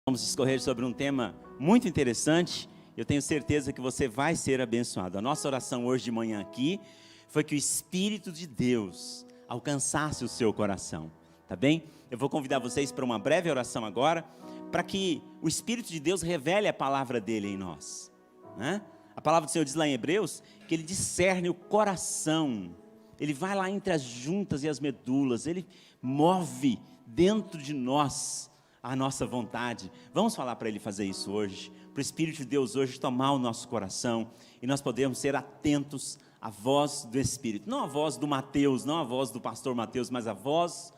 Vamos discorrer sobre um tema muito interessante. Eu tenho certeza que você vai ser abençoado. A nossa oração hoje de manhã aqui foi que o Espírito de Deus alcançasse o seu coração, tá bem? Eu vou convidar vocês para uma breve oração agora, para que o Espírito de Deus revele a palavra dele em nós, né? A palavra do Senhor diz lá em Hebreus que ele discerne o coração, ele vai lá entre as juntas e as medulas, ele move dentro de nós a nossa vontade. Vamos falar para ele fazer isso hoje, para o Espírito de Deus hoje tomar o nosso coração e nós podemos ser atentos à voz do Espírito, não a voz do Mateus, não a voz do pastor Mateus, mas a voz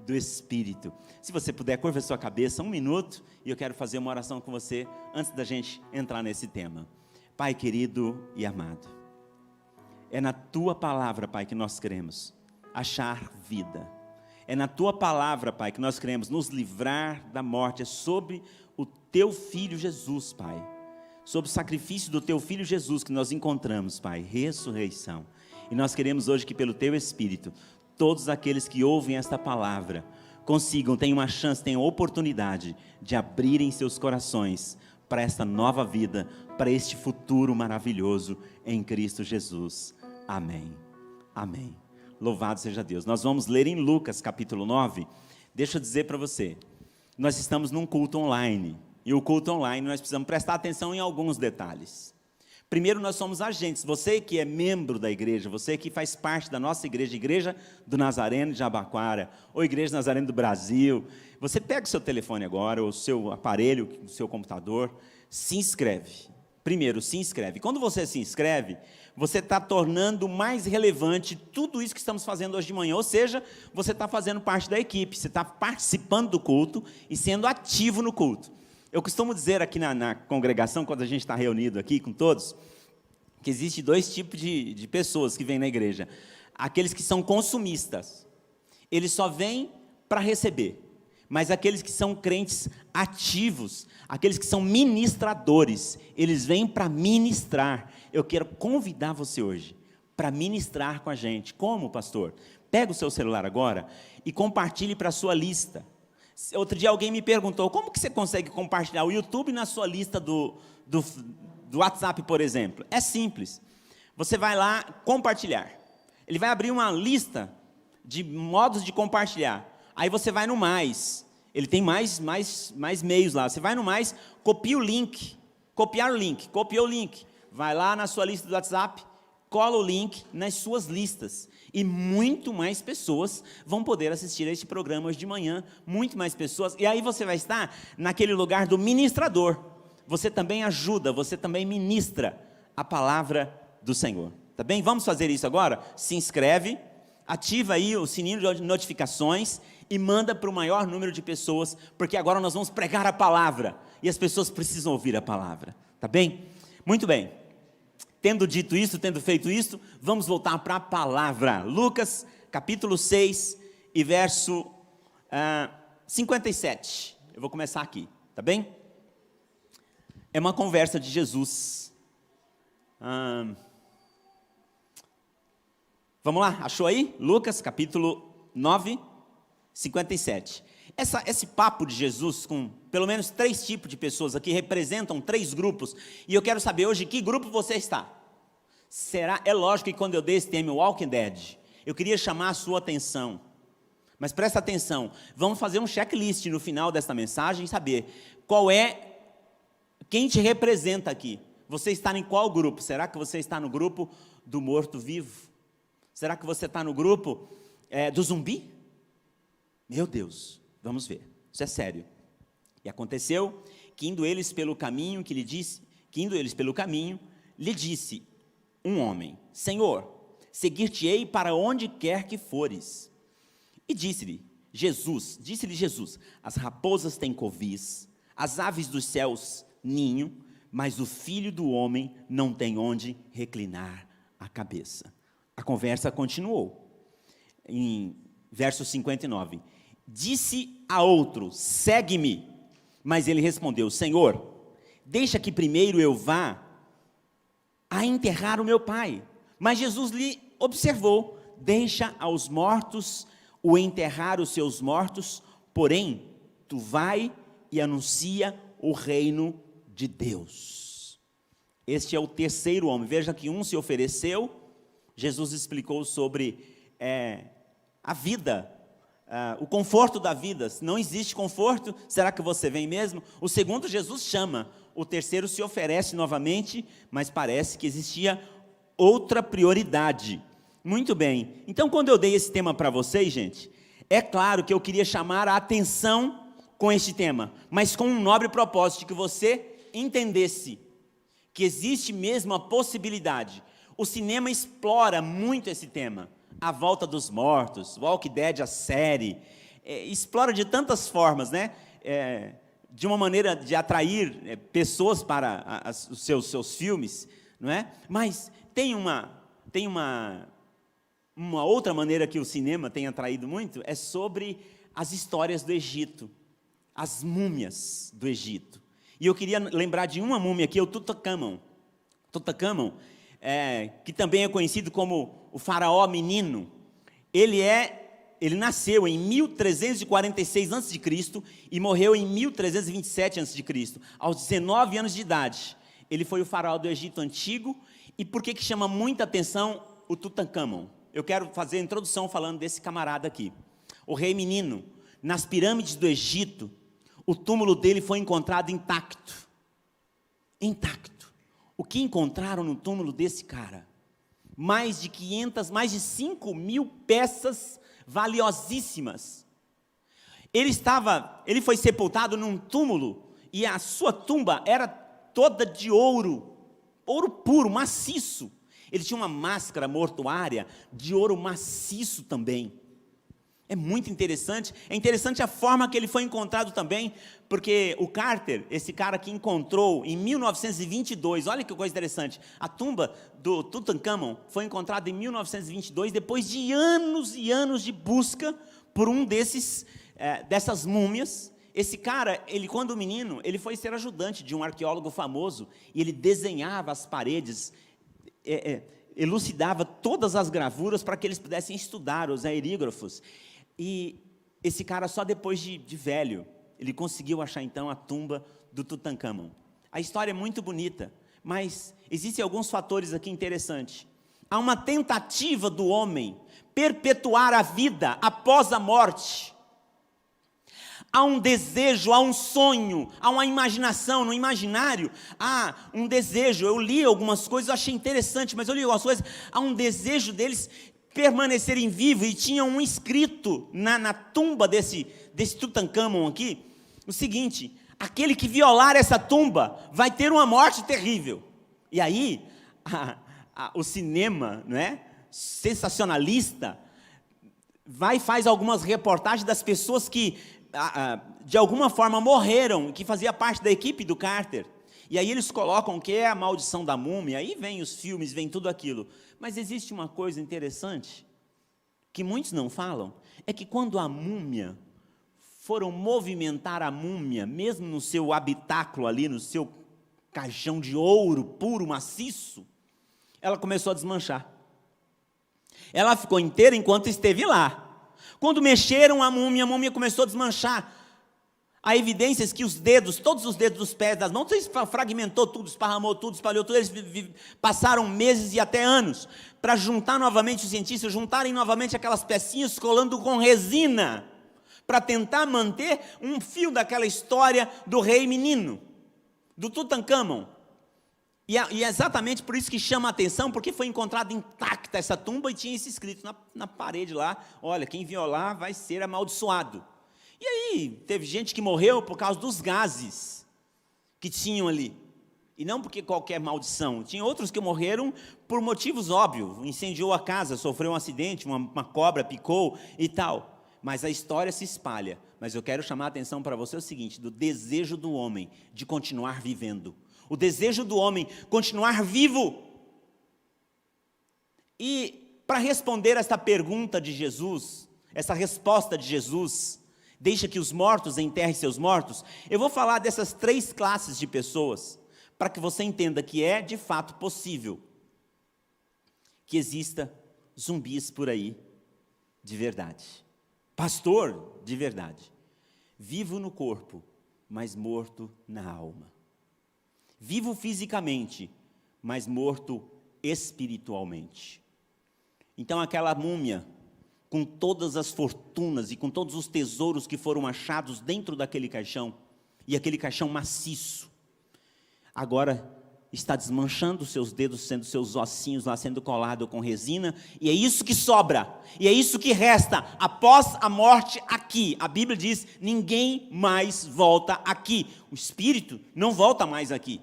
do Espírito. Se você puder, curva a sua cabeça um minuto e eu quero fazer uma oração com você antes da gente entrar nesse tema. Pai querido e amado, é na tua palavra, Pai, que nós queremos achar vida. É na tua palavra, Pai, que nós queremos nos livrar da morte. É sobre o teu Filho Jesus, Pai, sobre o sacrifício do teu Filho Jesus que nós encontramos, Pai, ressurreição. E nós queremos hoje que pelo teu Espírito, todos aqueles que ouvem esta palavra consigam, tenham uma chance, tenham oportunidade de abrirem seus corações para esta nova vida, para este futuro maravilhoso em Cristo Jesus. Amém. Amém. Louvado seja Deus. Nós vamos ler em Lucas capítulo 9. Deixa eu dizer para você, nós estamos num culto online, e o culto online nós precisamos prestar atenção em alguns detalhes. Primeiro, nós somos agentes. Você que é membro da igreja, você que faz parte da nossa igreja, Igreja do Nazareno de Jabaquara, ou Igreja Nazareno do Brasil, você pega o seu telefone agora, ou o seu aparelho, o seu computador, se inscreve. Primeiro, se inscreve. Quando você se inscreve, você está tornando mais relevante tudo isso que estamos fazendo hoje de manhã, ou seja, você está fazendo parte da equipe, você está participando do culto e sendo ativo no culto. Eu costumo dizer aqui na congregação, quando a gente está reunido aqui com todos, que existe dois tipos de pessoas que vêm na igreja. Aqueles que são consumistas, eles só vêm para receber, mas aqueles que são crentes ativos, aqueles que são ministradores, eles vêm para ministrar. Eu quero convidar você hoje para ministrar com a gente. Como, pastor? Pega o seu celular agora e compartilhe para a sua lista. Outro dia alguém me perguntou, como que você consegue compartilhar o YouTube na sua lista do WhatsApp, por exemplo? É simples. Você vai lá, compartilhar. Ele vai abrir uma lista de modos de compartilhar. Aí você vai no mais. Ele tem mais meios lá. Você vai no mais, copia o link. Copiar o link. Copiou o link. Vai lá na sua lista do WhatsApp, cola o link nas suas listas. E muito mais pessoas vão poder assistir a este programa hoje de manhã. Muito mais pessoas. E aí você vai estar naquele lugar do ministrador. Você também ajuda, você também ministra a palavra do Senhor. Tá bem? Vamos fazer isso agora? Se inscreve, ativa aí o sininho de notificações e manda para o maior número de pessoas, porque agora nós vamos pregar a palavra. E as pessoas precisam ouvir a palavra. Tá bem? Muito bem. Tendo dito isso, tendo feito isso, vamos voltar para a palavra. Lucas, capítulo 6 e verso 57. Eu vou começar aqui, tá bem? É uma conversa de Jesus. Vamos lá, achou aí? Lucas, capítulo 9, 57. Esse papo de Jesus com pelo menos 3 tipos de pessoas aqui, representam 3 grupos, e eu quero saber hoje que grupo você está. É lógico que quando eu dei esse tema, Walking Dead, eu queria chamar a sua atenção, mas presta atenção, vamos fazer um checklist no final desta mensagem, saber quem te representa aqui. Você está em qual grupo? Será que você está no grupo do morto-vivo? Será que você está no grupo do zumbi? Meu Deus, vamos ver, isso é sério. E aconteceu que indo eles pelo caminho, lhe disse um homem: Senhor, seguir-te-ei para onde quer que fores. E disse-lhe Jesus, as raposas têm covis, as aves dos céus ninho, mas o Filho do homem não tem onde reclinar a cabeça. A conversa continuou, em verso 59. Disse a outro: segue-me. Mas ele respondeu: Senhor, deixa que primeiro eu vá a enterrar o meu pai. Mas Jesus lhe observou: deixa aos mortos o enterrar os seus mortos, porém, tu vai e anuncia o reino de Deus. Este é o terceiro homem. Veja que um se ofereceu, Jesus explicou sobre a vida, o conforto da vida. Se não existe conforto, será que você vem mesmo? O segundo, Jesus chama. O terceiro se oferece novamente, mas parece que existia outra prioridade. Muito bem. Então, quando eu dei esse tema para vocês, gente, é claro que eu queria chamar a atenção com este tema, mas com um nobre propósito, de que você entendesse que existe mesmo a possibilidade. O cinema explora muito esse tema. A Volta dos Mortos, Walking Dead, a série, explora de tantas formas, né? De uma maneira de atrair pessoas para os seus filmes, não é? Mas tem uma outra maneira que o cinema tem atraído muito, é sobre as histórias do Egito, as múmias do Egito. E eu queria lembrar de uma múmia aqui, o Tutankhamon. Tutankhamon, que também é conhecido como o faraó menino. Ele nasceu em 1346 a.C. e morreu em 1327 a.C., aos 19 anos de idade. Ele foi o faraó do Egito antigo. E por que chama muita atenção o Tutankhamon? Eu quero fazer a introdução falando desse camarada aqui. O rei menino, nas pirâmides do Egito, o túmulo dele foi encontrado intacto. Intacto. O que encontraram no túmulo desse cara? Mais de 5.000 peças valiosíssimas. Ele foi sepultado num túmulo, e a sua tumba era toda de ouro puro, maciço. Ele tinha uma máscara mortuária de ouro maciço também. É muito interessante. É interessante a forma que ele foi encontrado também, porque o Carter, esse cara que encontrou em 1922, olha que coisa interessante, a tumba do Tutankhamon foi encontrada em 1922, depois de anos e anos de busca por um dessas múmias. Esse cara, quando menino, ele foi ser ajudante de um arqueólogo famoso, e ele desenhava as paredes, elucidava todas as gravuras para que eles pudessem estudar os hieróglifos. E esse cara, só depois de velho, ele conseguiu achar então a tumba do Tutankhamon. A história é muito bonita, mas existem alguns fatores aqui interessantes. Há uma tentativa do homem perpetuar a vida após a morte. Há um desejo, há um sonho, há uma imaginação, no imaginário, há um desejo. Eu li algumas coisas, eu achei interessante, mas eu li algumas coisas, há um desejo deles permanecerem vivos, e tinha um escrito na tumba desse Tutankhamon aqui, o seguinte: aquele que violar essa tumba vai ter uma morte terrível. E aí, o cinema, não é, sensacionalista, faz algumas reportagens das pessoas que de alguma forma morreram, que fazia parte da equipe do Carter, e aí eles colocam que é a maldição da múmia, aí vem os filmes, vem tudo aquilo. Mas existe uma coisa interessante, que muitos não falam, é que quando a múmia, foram movimentar a múmia, mesmo no seu habitáculo ali, no seu caixão de ouro puro, maciço, ela começou a desmanchar. Ela ficou inteira enquanto esteve lá. Quando mexeram a múmia começou a desmanchar. Há evidências que os dedos, todos os dedos dos pés, das mãos, fragmentou tudo, esparramou tudo, espalhou tudo. Eles passaram meses e até anos para juntar novamente, os cientistas juntarem novamente aquelas pecinhas, colando com resina, para tentar manter um fio daquela história do rei menino, do Tutankhamon. E é exatamente por isso que chama a atenção, porque foi encontrada intacta essa tumba e tinha isso escrito na parede lá: olha, quem violar vai ser amaldiçoado. E aí, teve gente que morreu por causa dos gases que tinham ali. E não porque qualquer maldição. Tinha outros que morreram por motivos óbvios. Incendiou a casa, sofreu um acidente, uma cobra picou e tal. Mas a história se espalha. Mas eu quero chamar a atenção para você o seguinte: do desejo do homem de continuar vivendo. O desejo do homem continuar vivo. E para responder esta pergunta de Jesus, essa resposta de Jesus, deixa que os mortos enterrem seus mortos, eu vou falar dessas 3 classes de pessoas, para que você entenda que é de fato possível que exista zumbis por aí, de verdade. Pastor, de verdade. Vivo no corpo, mas morto na alma. Vivo fisicamente, mas morto espiritualmente. Então aquela múmia, com todas as fortunas e com todos os tesouros que foram achados dentro daquele caixão, e aquele caixão maciço, agora está desmanchando seus dedos, sendo seus ossinhos lá sendo colado com resina, e é isso que sobra, e é isso que resta após a morte aqui. A Bíblia diz, ninguém mais volta aqui, o espírito não volta mais aqui.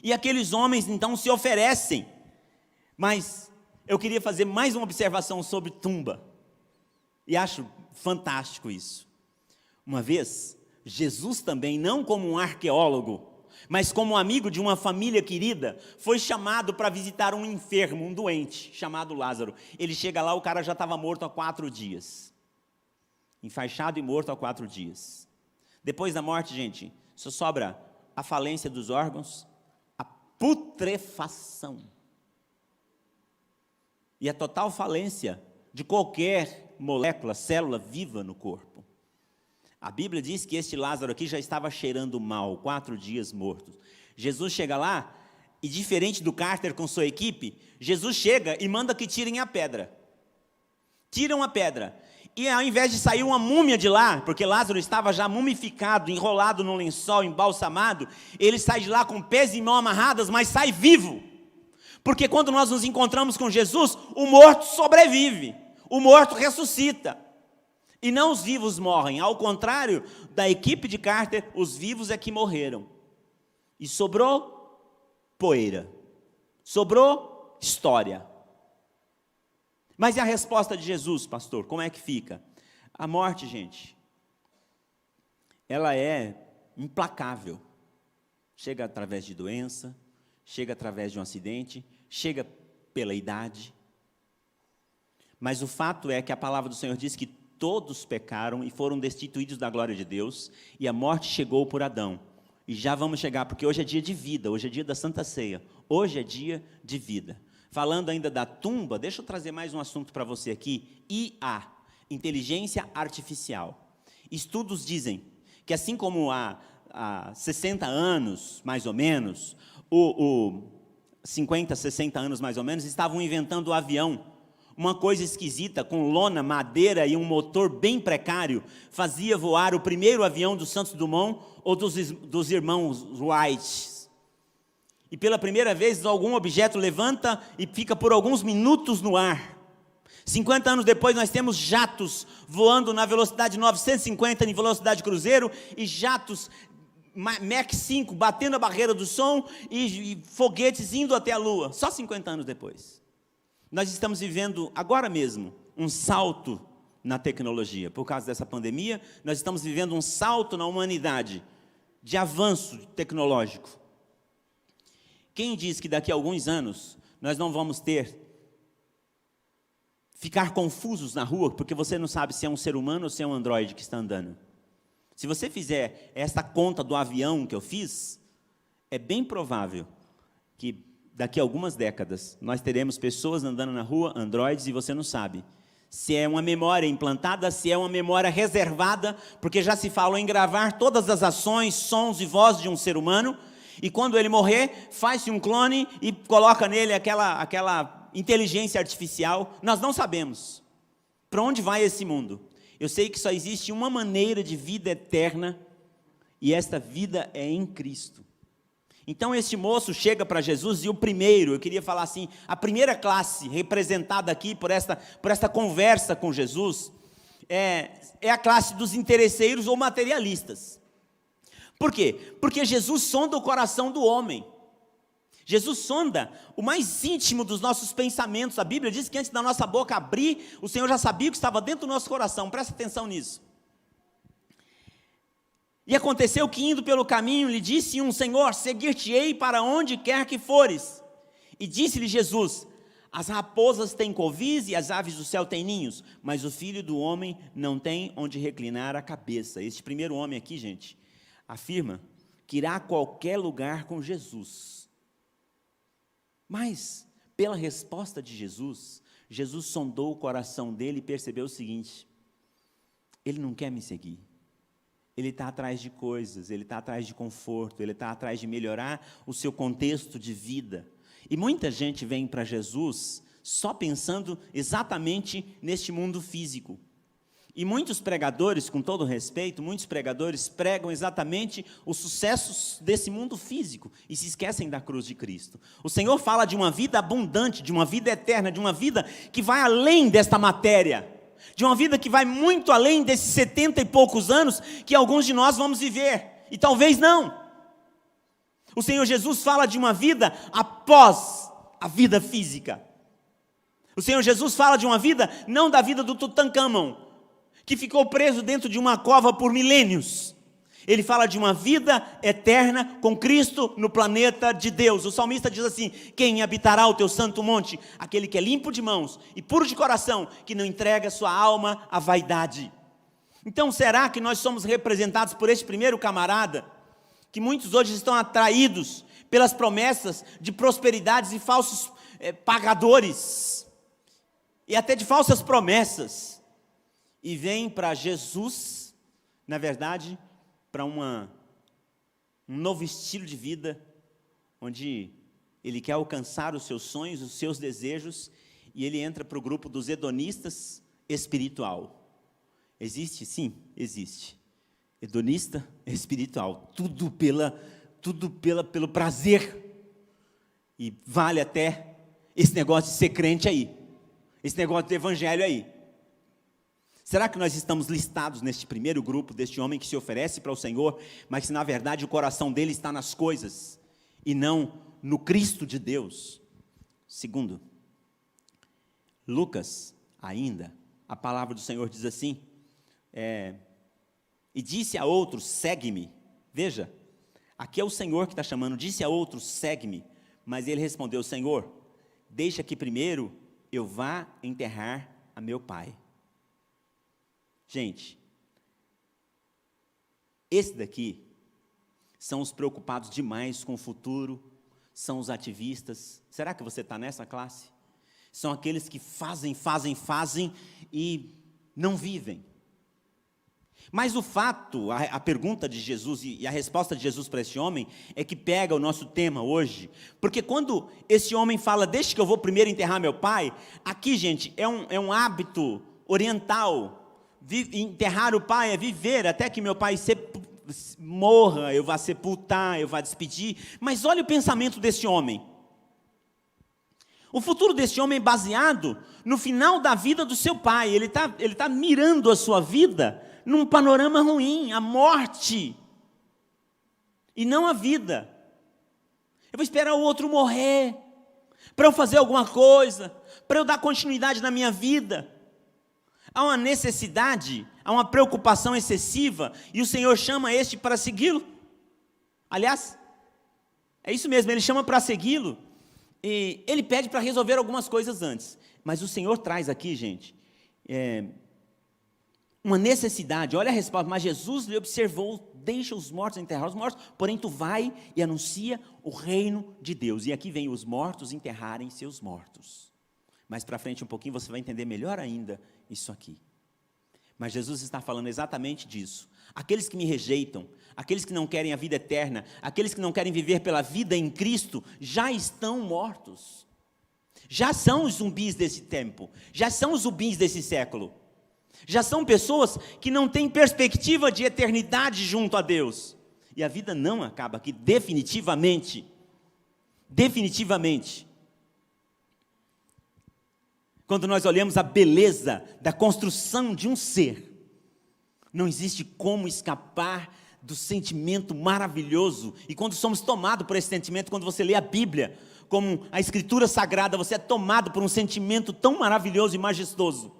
E aqueles homens então se oferecem, mas eu queria fazer mais uma observação sobre tumba, e acho fantástico isso. Uma vez, Jesus também, não como um arqueólogo, mas como amigo de uma família querida, foi chamado para visitar um enfermo, um doente, chamado Lázaro. Ele chega lá, o cara já estava morto há 4 dias. Enfaixado e morto há 4 dias. Depois da morte, gente, só sobra a falência dos órgãos, a putrefação. E a total falência de qualquer molécula, célula viva no corpo. A Bíblia diz que este Lázaro aqui já estava cheirando mal, 4 dias morto. Jesus chega lá, e diferente do Carter com sua equipe, Jesus chega e manda que tirem a pedra. Tiram a pedra. E ao invés de sair uma múmia de lá, porque Lázaro estava já mumificado, enrolado num lençol, embalsamado, ele sai de lá com pés e mãos amarradas, mas sai vivo. Porque quando nós nos encontramos com Jesus, o morto sobrevive, o morto ressuscita. E não os vivos morrem, ao contrário da equipe de Carter, os vivos é que morreram. E sobrou poeira, sobrou história. Mas e a resposta de Jesus, pastor, como é que fica? A morte, gente, ela é implacável. Chega através de doença, chega através de um acidente, chega pela idade. Mas o fato é que a palavra do Senhor diz que todos pecaram e foram destituídos da glória de Deus, e a morte chegou por Adão. E já vamos chegar, porque hoje é dia de vida, hoje é dia da Santa Ceia, hoje é dia de vida. Falando ainda da tumba, deixa eu trazer mais um assunto para você aqui, IA, inteligência artificial. Estudos dizem que assim como há 60 anos, mais ou menos, 50, 60 anos mais ou menos, estavam inventando o avião. Uma coisa esquisita, com lona, madeira e um motor bem precário, fazia voar o primeiro avião do Santos Dumont ou dos irmãos Wright. E pela primeira vez, algum objeto levanta e fica por alguns minutos no ar. 50 anos depois, nós temos jatos voando na velocidade 950, em velocidade cruzeiro, e jatos Mach 5 batendo a barreira do som, e foguetes indo até a Lua, só 50 anos depois. Nós estamos vivendo agora mesmo um salto na tecnologia. Por causa dessa pandemia, nós estamos vivendo um salto na humanidade de avanço tecnológico. Quem diz que daqui a alguns anos nós não vamos ficar confusos na rua, porque você não sabe se é um ser humano ou se é um androide que está andando? Se você fizer essa conta do avião que eu fiz, é bem provável que daqui a algumas décadas, nós teremos pessoas andando na rua, androides, e você não sabe se é uma memória implantada, se é uma memória reservada, porque já se falou em gravar todas as ações, sons e vozes de um ser humano, e quando ele morrer, faz-se um clone e coloca nele aquela inteligência artificial. Nós não sabemos para onde vai esse mundo. Eu sei que só existe uma maneira de vida eterna, e esta vida é em Cristo. Então este moço chega para Jesus, e o primeiro, eu queria falar assim, a primeira classe representada aqui por esta conversa com Jesus, é a classe dos interesseiros ou materialistas. Por quê? Porque Jesus sonda o coração do homem. Jesus sonda o mais íntimo dos nossos pensamentos. A Bíblia diz que antes da nossa boca abrir, o Senhor já sabia o que estava dentro do nosso coração. Presta atenção nisso. E aconteceu que, indo pelo caminho, lhe disse um: Senhor, seguir-te-ei para onde quer que fores. E disse-lhe Jesus: as raposas têm covis e as aves do céu têm ninhos, mas o Filho do Homem não tem onde reclinar a cabeça. Este primeiro homem aqui, gente, afirma que irá a qualquer lugar com Jesus. Mas, pela resposta de Jesus, Jesus sondou o coração dele e percebeu o seguinte: ele não quer me seguir. ele está atrás de coisas, ele está atrás de conforto, ele está atrás de melhorar o seu contexto de vida. E muita gente vem para Jesus só pensando exatamente neste mundo físico. E muitos pregadores, com todo respeito, muitos pregadores pregam exatamente os sucessos desse mundo físico e se esquecem da cruz de Cristo. O Senhor fala de uma vida abundante, de uma vida eterna, de uma vida que vai além desta matéria, de uma vida que vai muito além desses 70 e poucos anos que alguns de nós vamos viver, e talvez não. O Senhor Jesus fala de uma vida após a vida física. O Senhor Jesus fala de uma vida, não da vida do Tutancâmon, que ficou preso dentro de uma cova por milênios. Ele fala de uma vida eterna com Cristo no planeta de Deus. O salmista diz assim: quem habitará o teu santo monte? Aquele que é limpo de mãos e puro de coração, que não entrega sua alma à vaidade. Então, será que nós somos representados por este primeiro camarada, que muitos hoje estão atraídos pelas promessas de prosperidades e falsos pagadores, e até de falsas promessas, e vem para Jesus, na verdade, para um novo estilo de vida, onde ele quer alcançar os seus sonhos, os seus desejos, e ele entra para o grupo dos hedonistas espiritual. Existe? Sim, existe. Hedonista espiritual, tudo pelo prazer, e vale até esse negócio de ser crente aí, esse negócio do evangelho aí. Será que nós estamos listados neste primeiro grupo, deste homem que se oferece para o Senhor, mas que na verdade o coração dele está nas coisas, e não no Cristo de Deus? Segundo, Lucas, ainda, a palavra do Senhor diz assim, e disse a outros, segue-me. Veja, aqui é o Senhor que está chamando, disse a outros, segue-me, mas ele respondeu, Senhor, deixa que primeiro eu vá enterrar a meu pai. Gente, esse daqui são os preocupados demais com o futuro, são os ativistas. Será que você está nessa classe? São aqueles que fazem e não vivem. Mas o fato, a pergunta de Jesus e a resposta de Jesus para esse homem é que pega o nosso tema hoje, porque quando esse homem fala, deixa que eu vou primeiro enterrar meu pai, aqui, gente, é um hábito oriental. Enterrar o pai é viver até que meu pai morra, eu vá sepultar, eu vá despedir. Mas olha o pensamento desse homem. O futuro desse homem é baseado no final da vida do seu pai. Ele tá mirando a sua vida num panorama ruim, a morte, e não a vida. Eu vou esperar o outro morrer, para eu fazer alguma coisa, para eu dar continuidade na minha vida. Há uma necessidade, há uma preocupação excessiva, e o Senhor chama este para segui-lo. Aliás, é isso mesmo, ele chama para segui-lo, e ele pede para resolver algumas coisas antes. Mas o Senhor traz aqui, gente, uma necessidade. Olha a resposta, mas Jesus lhe observou, deixa os mortos enterrar os mortos, porém tu vai e anuncia o reino de Deus. E aqui vem os mortos enterrarem seus mortos. Mais para frente um pouquinho você vai entender melhor ainda isso aqui. Mas Jesus está falando exatamente disso. Aqueles que me rejeitam, aqueles que não querem a vida eterna, aqueles que não querem viver pela vida em Cristo, já estão mortos. Já são os zumbis desse tempo, já são os zumbis desse século. Já são pessoas que não têm perspectiva de eternidade junto a Deus. E a vida não acaba aqui, definitivamente. Definitivamente. Quando nós olhamos a beleza da construção de um ser, não existe como escapar do sentimento maravilhoso. E quando somos tomados por esse sentimento, quando você lê a Bíblia, como a Escritura Sagrada, você é tomado por um sentimento tão maravilhoso e majestoso,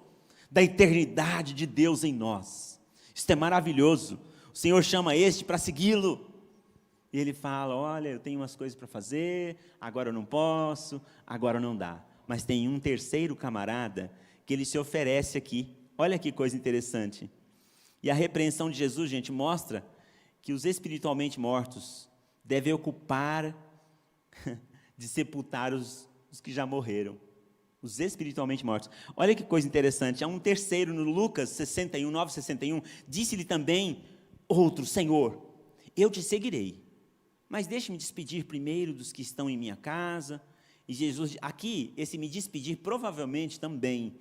da eternidade de Deus em nós. Isso é maravilhoso. O Senhor chama este para segui-lo. E ele fala, olha, eu tenho umas coisas para fazer, agora eu não posso, agora não dá. Mas tem um terceiro camarada que ele se oferece aqui. Olha que coisa interessante. E a repreensão de Jesus, gente, mostra que os espiritualmente mortos devem ocupar de sepultar os que já morreram. Os espiritualmente mortos. Olha que coisa interessante. Há um terceiro no Lucas 61, 9, 61. Disse-lhe também Outro: Senhor, eu te seguirei, mas deixe-me despedir primeiro dos que estão em minha casa. E Jesus, aqui, esse me despedir provavelmente também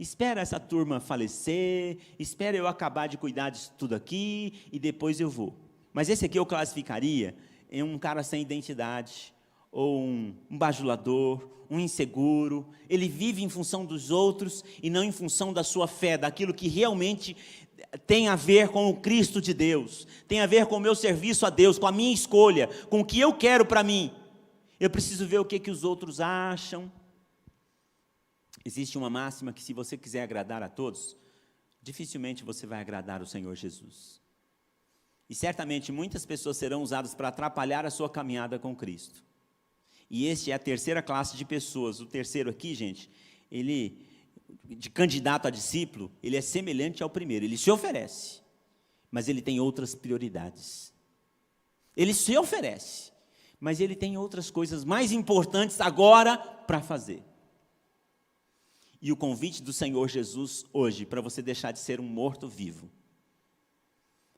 espera essa turma falecer, espera eu acabar de cuidar disso tudo aqui, e depois eu vou. Mas esse aqui eu classificaria em um cara sem identidade, ou um bajulador, um inseguro. Ele vive em função dos outros, e não em função da sua fé, daquilo que realmente tem a ver com o Cristo de Deus, tem a ver com o meu serviço a Deus, com a minha escolha, com o que eu quero para mim. Eu preciso ver o que os outros acham. Existe uma máxima que, se você quiser agradar a todos, dificilmente você vai agradar o Senhor Jesus. E certamente muitas pessoas serão usadas para atrapalhar a sua caminhada com Cristo. E este é a terceira classe de pessoas. O terceiro aqui, gente, ele, de candidato a discípulo, ele é semelhante ao primeiro. Ele se oferece, mas ele tem outras prioridades. Ele se oferece, mas ele tem outras coisas mais importantes agora para fazer. E o convite do Senhor Jesus hoje, para você deixar de ser um morto-vivo,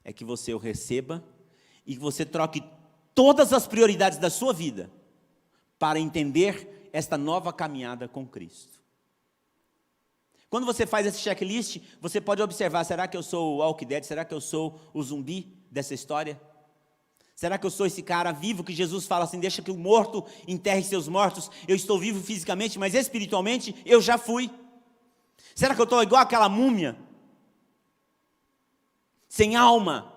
é que você o receba e que você troque todas as prioridades da sua vida para entender esta nova caminhada com Cristo. Quando você faz esse checklist, você pode observar: será que eu sou o walking dead? Será que eu sou o zumbi dessa história? Será que eu sou esse cara vivo que Jesus fala assim: deixa que o morto enterre seus mortos? Eu estou vivo fisicamente, mas espiritualmente eu já fui. Será que eu estou igual aquela múmia? Sem alma,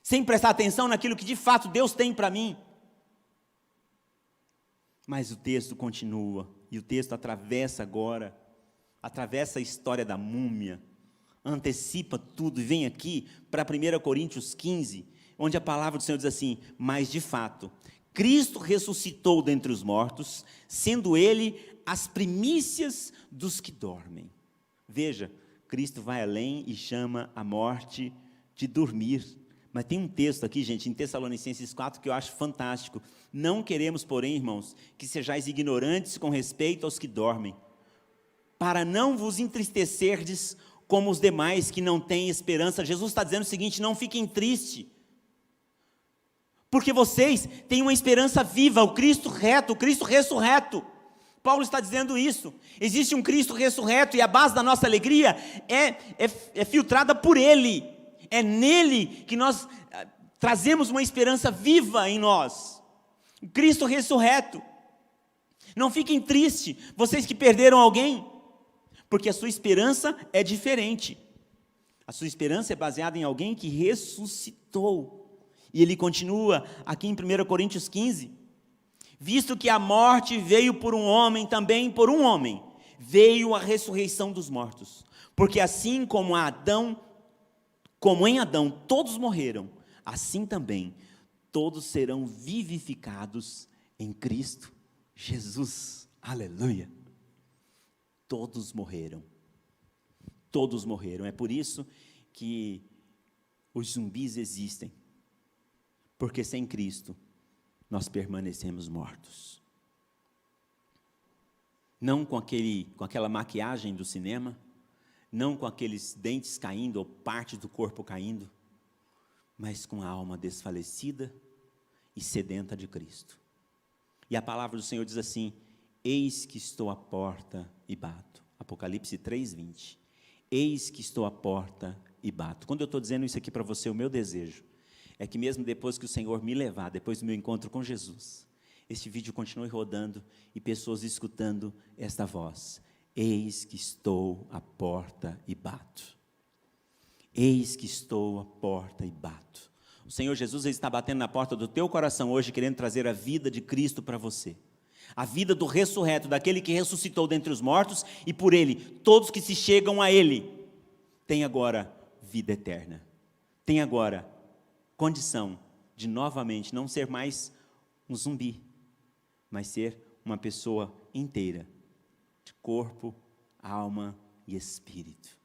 sem prestar atenção naquilo que de fato Deus tem para mim. Mas o texto continua, e o texto atravessa a história da múmia, antecipa tudo, e vem aqui para 1 Coríntios 15, onde a palavra do Senhor diz assim: mas de fato, Cristo ressuscitou dentre os mortos, sendo Ele as primícias dos que dormem. Veja, Cristo vai além e chama a morte de dormir. Mas tem um texto aqui, gente, em Tessalonicenses 4, que eu acho fantástico. Não queremos, porém, irmãos, que sejais ignorantes com respeito aos que dormem, para não vos entristecerdes como os demais que não têm esperança. Jesus está dizendo o seguinte: não fiquem tristes, porque vocês têm uma esperança viva, o Cristo reto, o Cristo ressurreto. Paulo está dizendo isso. Existe um Cristo ressurreto, e a base da nossa alegria é filtrada por Ele. É nele que nós trazemos uma esperança viva em nós. O Cristo ressurreto. Não fiquem tristes, vocês que perderam alguém, porque a sua esperança é diferente. A sua esperança é baseada em alguém que ressuscitou. E ele continua aqui em 1 Coríntios 15: visto que a morte veio por um homem, também por um homem veio a ressurreição dos mortos. Porque assim como em Adão todos morreram, assim também todos serão vivificados em Cristo Jesus. Aleluia! Todos morreram. Todos morreram. É por isso que os zumbis existem. Porque sem Cristo nós permanecemos mortos. Não com aquela maquiagem do cinema, não com aqueles dentes caindo ou parte do corpo caindo, mas com a alma desfalecida e sedenta de Cristo. E a palavra do Senhor diz assim: eis que estou à porta e bato. Apocalipse 3:20. Eis que estou à porta e bato. Quando eu estou dizendo isso aqui para você, o meu desejo é que mesmo depois que o Senhor me levar, depois do meu encontro com Jesus, este vídeo continue rodando e pessoas escutando esta voz: eis que estou à porta e bato. Eis que estou à porta e bato. O Senhor Jesus está batendo na porta do teu coração hoje, querendo trazer a vida de Cristo para você. A vida do ressurreto, daquele que ressuscitou dentre os mortos, e por Ele, todos que se chegam a Ele, têm agora vida eterna. Tem agora condição de novamente não ser mais um zumbi, mas ser uma pessoa inteira, de corpo, alma e espírito.